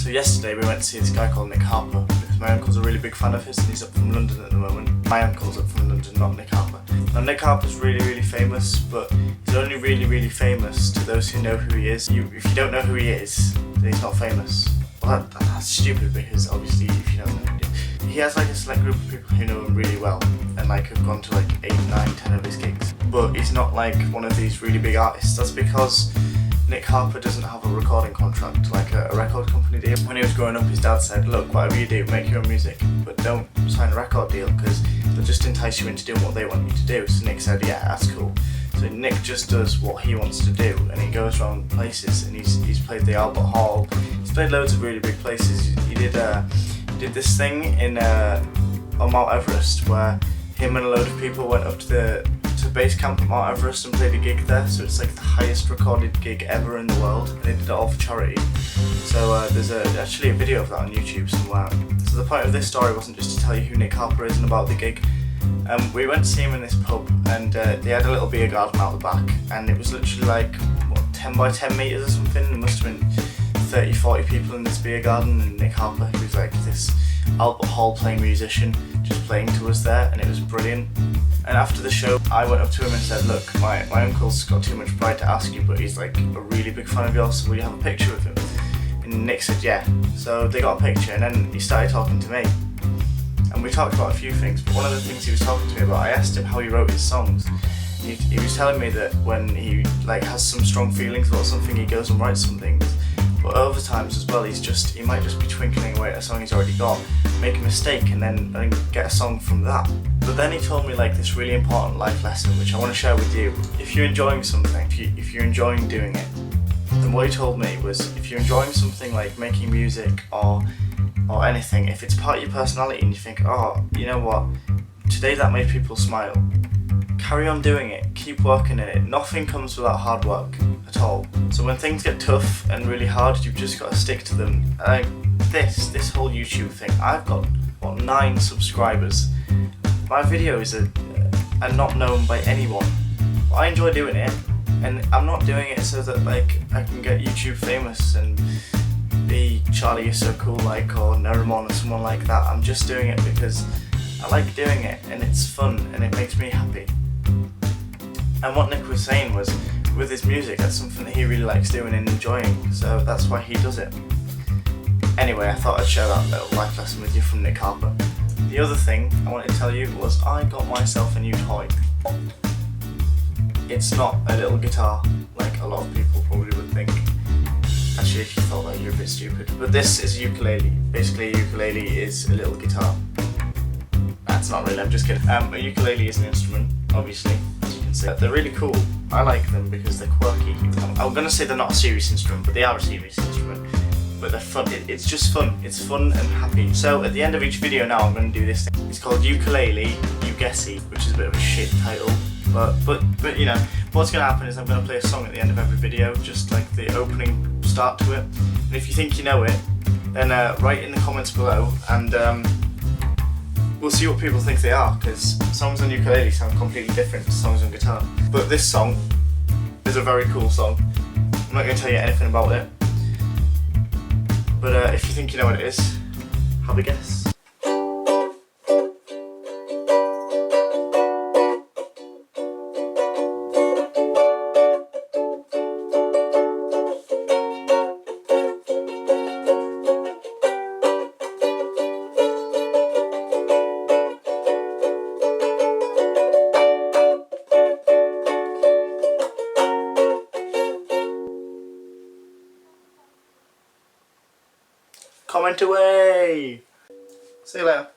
So yesterday we went to see this guy called Nick Harper, because my uncle's a really big fan of his and he's up from London at the moment. My uncle's up from London, not Nick Harper. Now Nick Harper's really famous, but he's only really famous to those who know who he is. If you don't know who he is, then he's not famous. Well, that's stupid, because obviously if you don't know who he is. He has like a select group of people who know him really well and like have gone to like 8, 9, 10 of his gigs. But he's not like one of these really big artists. That's because Nick Harper doesn't have a recording contract like a record company did. When he was growing up, his dad said, look, whatever you do, make your own music, but don't sign a record deal because they'll just entice you into doing what they want you to do. So Nick said, yeah, that's cool. So Nick just does what he wants to do, and he goes around places, and he's played the Albert Hall, he's played loads of really big places. He did this thing in on Mount Everest where him and a load of people went up to base camp at Mount Everest and played a gig there. So it's like the highest recorded gig ever in the world, and they did it all for charity. So there's actually a video of that on YouTube somewhere. So the point of this story wasn't just to tell you who Nick Harper is and about the gig. We went to see him in this pub, and they had a little beer garden out the back, and it was literally like, what, 10 by 10 metres or something. There must have been 30, 40 people in this beer garden, and Nick Harper, who's like this Albert Hall playing musician, just playing to us there, and it was brilliant. And after the show, I went up to him and said, look, my uncle's got too much pride to ask you, but he's like a really big fan of yours, so will you have a picture with him? And Nick said, yeah. So they got a picture, and then he started talking to me. And we talked about a few things, but one of the things he was talking to me about, I asked him how he wrote his songs. He was telling me that when he like has some strong feelings about something, he goes and writes some things. But other times as well, he might just be twinkling away at a song he's already got, make a mistake, and then get a song from that. But then he told me like this really important life lesson, which I want to share with you. If you're enjoying something, if you're enjoying doing it, then what he told me was, if you're enjoying something like making music or anything, if it's part of your personality and you think, oh, you know what, today that made people smile, carry on doing it, keep working in it. Nothing comes without hard work at all. So when things get tough and really hard, you've just got to stick to them. This whole YouTube thing, I've got, what, 9 subscribers. My videos are not known by anyone. But I enjoy doing it, and I'm not doing it so that like I can get YouTube famous and be Charlie You're So Cool like, or Nerimon or someone like that. I'm just doing it because I like doing it, and it's fun, and it makes me happy. And what Nick was saying was, with his music, that's something that he really likes doing and enjoying, so that's why he does it. Anyway, I thought I'd share that little life lesson with you from Nick Harper. The other thing I wanted to tell you was I got myself a new toy. It's not a little guitar like a lot of people probably would think. Actually, if you thought that, you're a bit stupid. But this is a ukulele. Basically, a ukulele is a little guitar. That's not really, I'm just kidding. A ukulele is an instrument, obviously, as you can see. They're really cool. I like them because they're quirky. I'm gonna say they're not a serious instrument, but they are a serious instrument. But they're fun. It's just fun. It's fun and happy. So at the end of each video now, I'm going to do this thing. It's called Ukulele, You Guessy, which is a bit of a shit title. But you know, what's going to happen is I'm going to play a song at the end of every video, just like the opening start to it. And if you think you know it, then write in the comments below, and we'll see what people think they are, because songs on ukulele sound completely different to songs on guitar. But this song is a very cool song. I'm not going to tell you anything about it. But if you think you know what it is, have a guess. Comment away! See you later.